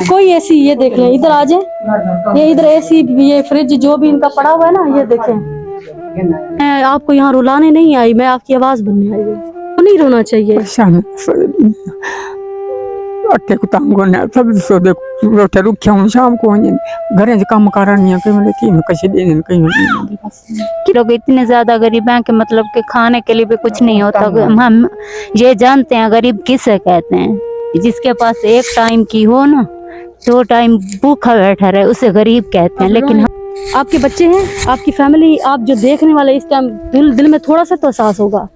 कोई एसी, ये देख लें, इधर आ जाए, ये इधर एसी, ये फ्रिज जो भी इनका पड़ा हुआ है ना, ये देखें। मैं आपको यहाँ रुलाने नहीं आई, मैं आपकी आवाज बनने आई हूँ। तो नहीं रोना चाहिए। अट्टे को तंग होने सब सो देखो रोटे रुक्या हूं शाम को घरे से काम करानी है कहीं मतलब कि मैं कैसे देने कहीं लोग इतने ज्यादा गरीब हैं कि मतलब कि खाने के लिए भी कुछ नहीं होता। हम ये जानते हैं गरीब किसे कहते हैं, जिसके पास एक टाइम की हो ना, 2 टाइम भूखा बैठा रहे, उसे गरीब कहते हैं। लेकिन आपके बच्चे हैं, आपकी फैमिली, आप जो देखने वाले इस टाइम दिल में थोड़ा सा तो एहसास होगा।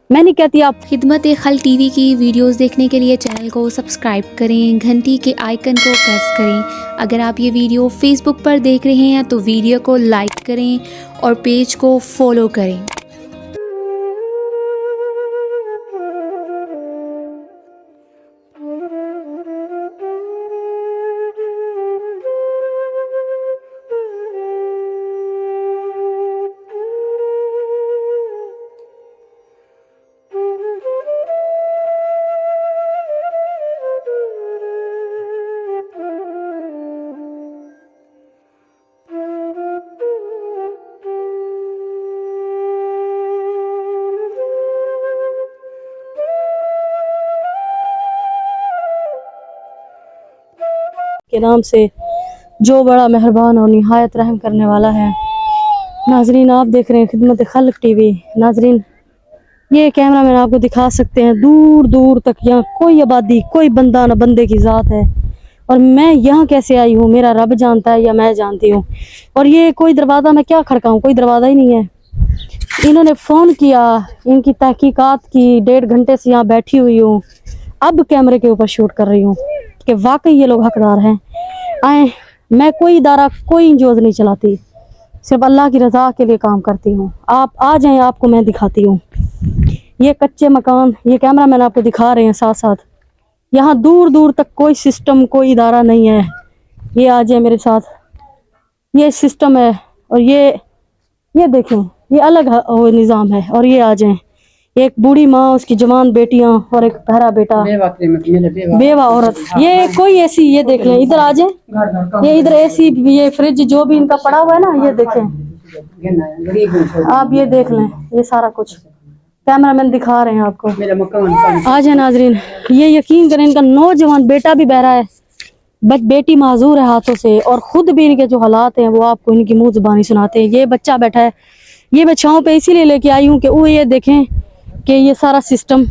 मैं नहीं कहती आप। खिदमत-ए-खल्क टीवी की वीडियोस देखने के लिए चैनल को सब्सक्राइब करें, घंटी के आइकन को प्रेस करें। अगर आप ये वीडियो फेसबुक पर देख रहे हैं तो वीडियो को लाइक करें और पेज को फॉलो करें। के नाम से जो बड़ा मेहरबान और निहायत रहम करने वाला है। नाजरीन, आप देख रहे हैं खिदमत-ए-खल्क टीवी। नाजरीन, ये कैमरा मैन आपको दिखा सकते हैं दूर दूर तक यहाँ कोई आबादी, कोई बंदा ना बंदे की ज़ात है। और मैं यहाँ कैसे आई हूँ मेरा रब जानता है या मैं जानती हूँ। और ये कोई दरवाज़ा मैं क्या खड़काऊँ, कोई दरवाज़ा ही नहीं है। इन्होंने फ़ोन किया, इनकी तहकीकात की, 1.5 घंटे से यहाँ बैठी हुई हूँ। अब कैमरे के ऊपर शूट कर रही हूँ कि वाकई ये लोग हकदार हैं। आए, मैं कोई इदारा, कोई इंजोज नहीं चलाती, सिर्फ अल्लाह की रज़ा के लिए काम करती हूँ। आप आ जाएं, आपको मैं दिखाती हूँ। ये कच्चे मकान, ये कैमरा मैन आपको दिखा रहे हैं साथ साथ। यहाँ दूर दूर तक कोई सिस्टम, कोई इदारा नहीं है। ये आ जाए मेरे साथ, ये सिस्टम है। और ये देखें, ये अलग निज़ाम है। और ये आ जाएं, एक बूढ़ी माँ, उसकी जवान बेटियां और एक बहरा बेटा, बेवा औरत। ये कोई एसी, ये देख लें, इधर आ जाए, ये इधर एसी, ये फ्रिज जो भी इनका पड़ा हुआ है ना, ये देखें। आप ये देख लें, ये सारा कुछ कैमरामैन दिखा रहे हैं आपको। आ जाए नाजरीन, ये यकीन करें, इनका नौजवान बेटा भी बहरा है, बेटी माजूर है हाथों से, और खुद भी इनके जो हालात हैं वो आपको इनकी मुंह जुबानी सुनाते हैं। ये बच्चा बैठा है, ये मैं छाँव पे इसीलिए लेके आई हूँ कि वो ये देखें कि ये सारा सिस्टम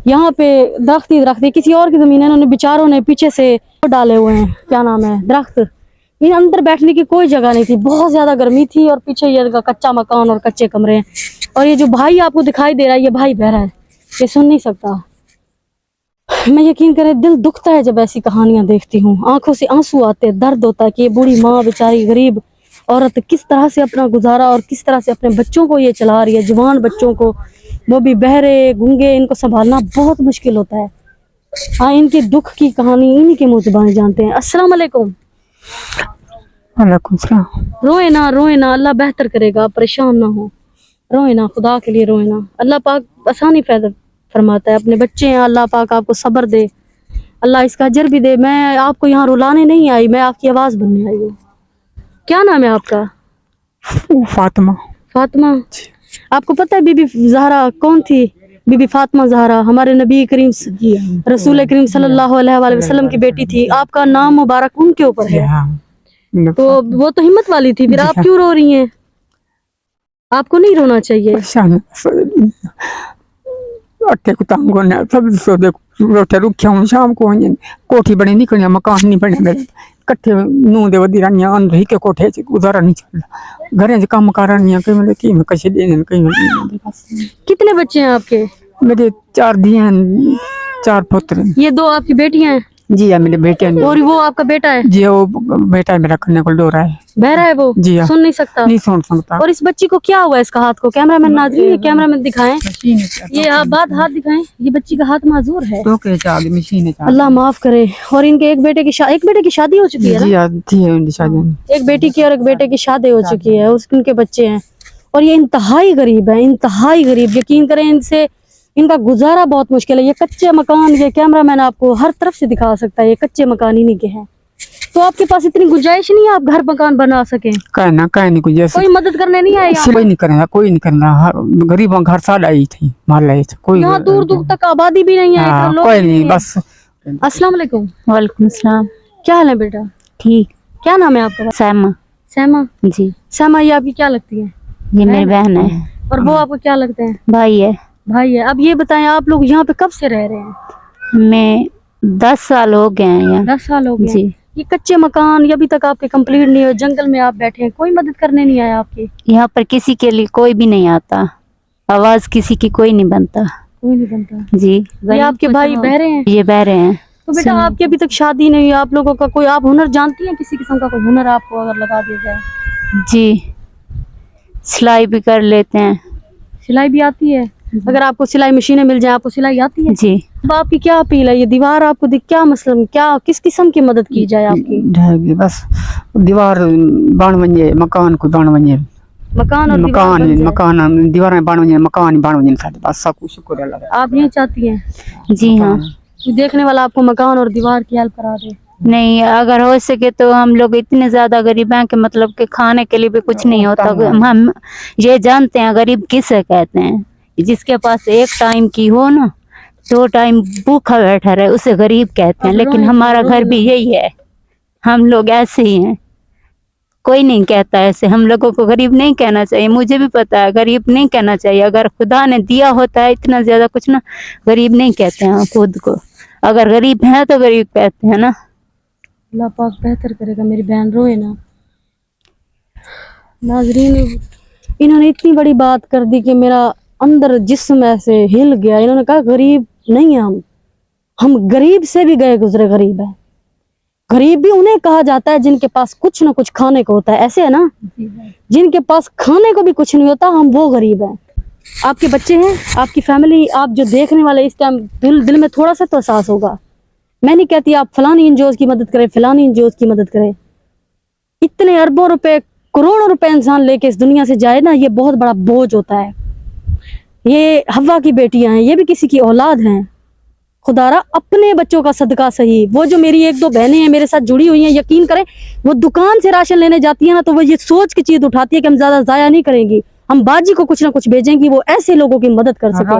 यहाँ पे दरख्त ही दरख्त है। किसी और की ज़मीन है, इन्होंने बेचारों ने पीछे से डाले हुए हैं, क्या नाम है, दरख्त। इन अंदर बैठने की कोई जगह नहीं थी, बहुत ज़्यादा गर्मी थी। और पीछे ये कच्चा मकान और कच्चे कमरे हैं। और ये जो भाई आपको दिखाई दे रहा है, ये भाई बहरा है, ये सुन नहीं सकता। मैं यकीन करें, दिल दुखता है जब ऐसी कहानियाँ देखती हूँ, आंखों से आंसू आते, दर्द होता है कि ये बूढ़ी माँ बेचारी गरीब औरत किस तरह से अपना गुजारा और किस तरह से अपने बच्चों को ये चला रही है, जवान बच्चों को, वो भी बहरे गूंगे, इनको संभालना बहुत मुश्किल होता है। हाँ, इनके दुख की कहानी इन्हीं के मुँह ज़ुबानी जानते हैं। अस्सलाम वालेकुम। वालेकुम सलाम। रोए ना, रोए ना, अल्लाह बेहतर करेगा, परेशान ना हो, रोए ना, खुदा के लिए रोए ना। अल्लाह पाक आसानी पैदा फरमाता है। अपने बच्चे हैं, अल्लाह पाक आपको सब्र दे, अल्लाह इसका अजर भी दे। मैं आपको यहाँ रुलाने नहीं आई, मैं आपकी आवाज़ बनने आई हूँ। क्या नाम है आपका? फातिमा। फातिमा। आपको पता है बीबी ज़हरा कौन थी? बीबी फातिमा ज़हरा हमारे नबी करीम रसूल करीम सल्लल्लाहु अलैहि वसल्लम की बेटी थी। आपका नाम मुबारक उनके ऊपर है। तो वो तो हिम्मत वाली थी, फिर आप क्यों रो रही हैं? आपको नहीं रोना चाहिए। अट्टे को तंग होने सब सो देखो रोटे रुक्या हूं शाम को कोठी बनी नहीं करनी, मकान नहीं बने मेरे, कट्ठे नूं दे वदी रानियां अंदर ही के कोठे से गुजारा नहीं चलता। घरे से काम करानी कहीं मतलब कि मैं कैसे देने कहीं। कितने बच्चे हैं आपके? मेरे 4 दी हैं, 4 पुत्र। ये 2 आपकी बेटियां हैं? जी हाँ, मेरे बेटे हैं। और वो आपका बेटा है? जी, वो बेटा है मेरा, करने को डो रहा है, बहरा है वो। जी हाँ, सुन नहीं सकता, नहीं सुन सकता। और इस बच्ची को क्या हुआ, इसका हाथ को? कैमरामैन नाज़रीन, ये कैमरामैन दिखाएं, ये आप बात हाथ दिखाएं, ये बच्ची का हाथ माजूर है। तो मशीन अल्लाह माफ करे। और इनके एक बेटे की शादी हो चुकी है जी हाँ, थी शादी, एक बेटी की और एक बेटे की शादी हो चुकी है, उनके बच्चे हैं। और ये इंतहाई गरीब है, इंतहाई गरीब। यकीन करें, इनसे इनका गुजारा बहुत मुश्किल है। ये कच्चे मकान, ये कैमरामैन आपको हर तरफ से दिखा सकता है, ये कच्चे मकान इन्हीं के हैं। तो आपके पास इतनी गुंजाइश नहीं है आप घर मकान बना सके? कहना कह नहीं कुछ जैसे कोई मदद करने नहीं आए यहाँ? कोई नहीं करेगा, कोई नहीं करना। गरीबों घर साल आई थी माल आई थी, कोई यहाँ दूर दूर तक आबादी भी नहीं है, हाँ, इधर लोग कोई भी नहीं है। बस। अस्सलाम वालेकुम। वालेकुम सलाम। क्या हाल है बेटा? ठीक। क्या नाम है आपका? सैमा। सैमा। जी। सैमा, ये आपकी क्या लगती है? ये मेरी बहन है। और वो आपको क्या लगते हैं? भाई है। भाई है। अब ये बताएं, आप लोग यहाँ पे कब से रह रहे हैं? मैं 10 साल हो गए हैं यहाँ। 10 साल हो गए। जी। ये कच्चे मकान ये अभी तक आपके कंप्लीट नहीं हुए, जंगल में आप बैठे हैं, कोई मदद करने नहीं आया आपकी? यहाँ पर किसी के लिए कोई भी नहीं आता, आवाज किसी की कोई नहीं बनता। कोई नहीं बनता। जी। ये आपके भाई बहरे हैं? ये बहरे हैं। तो बेटा आपकी अभी तक शादी नहीं हुई, आप लोगों का कोई आप हुनर जानती हैं? किसी किस्म का कोई हुनर आपको अगर लगा दिया जाए? जी। सिलाई भी कर लेते हैं। सिलाई भी आती है? अगर आपको सिलाई मशीनें मिल जाए, आपको सिलाई आती है? जी। अब आपकी क्या अपील है? ये दीवार आपको क्या मतलब क्या किस किस्म की मदद की जाए आपकी? ढहेगी बस दीवार बाण बनिए, मकान को बाण बनिए, मकान और दीवार बन जाए। मकान दीवार में बाण बनिए, मकान बाण बनिए सारे, बस सब कुछ शुक्र अल्लाह का। आप यही चाहती हैं जी हाँ। कि देखने वाला आपको मकान और दीवार की हेल्प करा दे? नहीं, अगर हो सके तो हम लोग इतने ज्यादा गरीब हैं कि मतलब कि खाने के लिए भी कुछ नहीं होता। हम ये जानते हैं गरीब किसे कहते हैं, जिसके पास एक टाइम की हो ना, 2 टाइम भूखा बैठा रहे, उसे गरीब कहते हैं। लेकिन हमारा घर भी यही है, हम लोग ऐसे ही हैं, कोई नहीं कहता ऐसे। हम लोगों को गरीब नहीं कहना चाहिए, मुझे भी पता है गरीब नहीं कहना चाहिए। अगर खुदा ने दिया होता है इतना ज्यादा कुछ ना, गरीब नहीं कहते हैं खुद को। अगर गरीब है तो गरीब कहते हैं ना। अल्लाह पाक बेहतर करेगा, मेरी बहन रोए ना। नाजरीन, इन्होंने इतनी बड़ी बात कर दी कि मेरा अंदर जिस्म ऐसे हिल गया। इन्होंने कहा गरीब नहीं है हम गरीब से भी गए गुजरे गरीब है। गरीब भी उन्हें कहा जाता है जिनके पास कुछ ना कुछ खाने को होता है, ऐसे है ना? जिनके पास खाने को भी कुछ नहीं होता, हम वो गरीब हैं। आपके बच्चे हैं, आपकी फैमिली, आप जो देखने वाले इस टाइम दिल में थोड़ा सा तो एहसास होगा। मैं नहीं कहती आप फलानी एनजीओज की मदद करें, फलानी एनजीओज की मदद करें। इतने अरबों रुपए करोड़ों रुपए इंसान लेके इस दुनिया से जाए ना, ये बहुत बड़ा बोझ होता है। ये हवा की बेटियां हैं, ये भी किसी की औलाद हैं। खुदारा अपने बच्चों का सदका सही। वो जो मेरी 1-2 बहनें हैं मेरे साथ जुड़ी हुई हैं, यकीन करें वो दुकान से राशन लेने जाती है ना, तो वो ये सोच के चीज उठाती है कि हम ज्यादा जाया नहीं करेंगी, हम बाजी को कुछ ना कुछ भेजेंगी, वो ऐसे लोगों की मदद कर सके।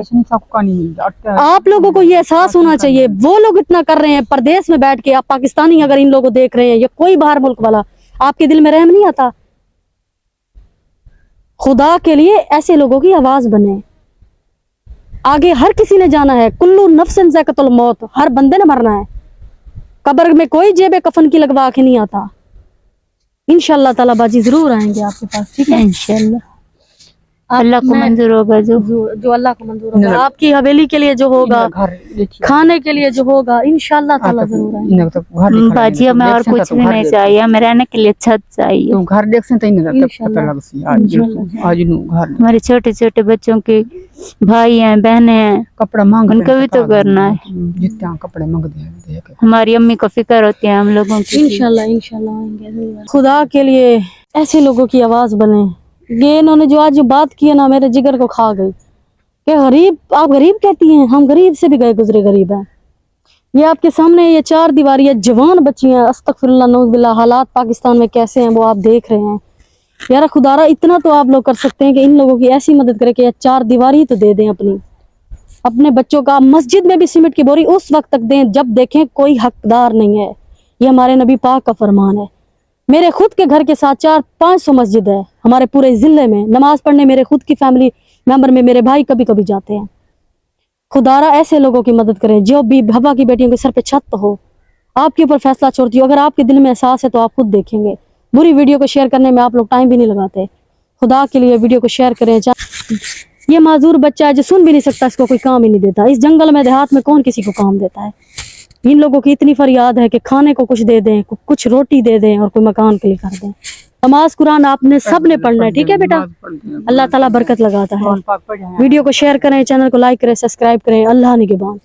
आप लोगों को ये एहसास होना चाहिए। वो लोग इतना कर रहे हैं परदेश में बैठ के, आप पाकिस्तानी अगर इन लोगों को देख रहे हैं या कोई बाहर मुल्क वाला, आपके दिल में रहम नहीं आता? खुदा के लिए ऐसे लोगों की आवाज बने। आगे हर किसी ने जाना है, कुल्लू नफ्सिन ज़ाइक़तुल मौत, हर बंदे ने मरना है। कब्र में कोई जेबे कफन की लगवा के नहीं आता। इंशाअल्लाह ताला बाजी जरूर आएंगे आपके पास, ठीक है? इंशाअल्लाह अल्लाह को मंजूर होगा जो अल्लाह को मंजूर होगा। आपकी हवेली के लिए जो होगा, खाने के लिए जो होगा, इंशाअल्लाह ताला जरूर आएंगे। बाजी हमें और कुछ भी नहीं चाहिए, हमें रहने के लिए छत चाहिए। घर देख से हमारे छोटे छोटे बच्चों के भाई हैं, बहनें हैं, कपड़ा मांग उनको भी तो करना है। जितना कपड़े मांग दे। हमारी अम्मी को फिक्र होती है हम लोगों की। इंशाअल्लाह इंशाअल्लाह आएंगे। खुदा के लिए ऐसे लोगों की आवाज बने। ये इन्होंने जो आज बात की है ना, मेरे जिगर को खा गई कि गरीब, आप गरीब कहती हैं, हम गरीब से भी गए गुजरे गरीब हैं। ये आपके सामने ये 4 दीवारी जवान बच्ची हैं, अस्तगफिरुल्लाह नऊज़ुबिल्लाह। हालात पाकिस्तान में कैसे हैं वो आप देख रहे हैं। यार खुदारा इतना तो आप लोग कर सकते हैं कि इन लोगों की ऐसी मदद करें कि 4 दीवारी तो दे दें अपने बच्चों का। मस्जिद में भी सीमेंट की बोरी उस वक्त तक दें जब देखें कोई हकदार नहीं है। ये हमारे नबी पाक का फरमान है। मेरे खुद के घर के साथ 400-500 मस्जिद है हमारे पूरे जिले में। नमाज पढ़ने मेरे खुद की फैमिली मेंबर में मेरे भाई कभी कभी जाते हैं। खुदारा ऐसे लोगों की मदद करें जो भी हवा की बेटियों के सर पे छत तो हो। आपके ऊपर फैसला छोड़ती हूँ, अगर आपके दिल में एहसास है तो आप खुद देखेंगे। बुरी वीडियो को शेयर करने में आप लोग टाइम भी नहीं लगाते। खुदा के लिए वीडियो को शेयर करें। ये माजूर बच्चा है जो सुन भी नहीं सकता, इसको कोई काम ही नहीं देता। इस जंगल में देहात में कौन किसी को काम देता है? इन लोगों की इतनी फरियाद है कि खाने को कुछ दे दें, कुछ रोटी दे दें और कोई मकान के लिए कर दें। नमाज कुरान आपने सब ने पढ़ना है, ठीक है बेटा? अल्लाह ताला बरकत लगाता है। वीडियो को शेयर करें, चैनल को लाइक करें, सब्सक्राइब करें। अल्लाह निगहबान।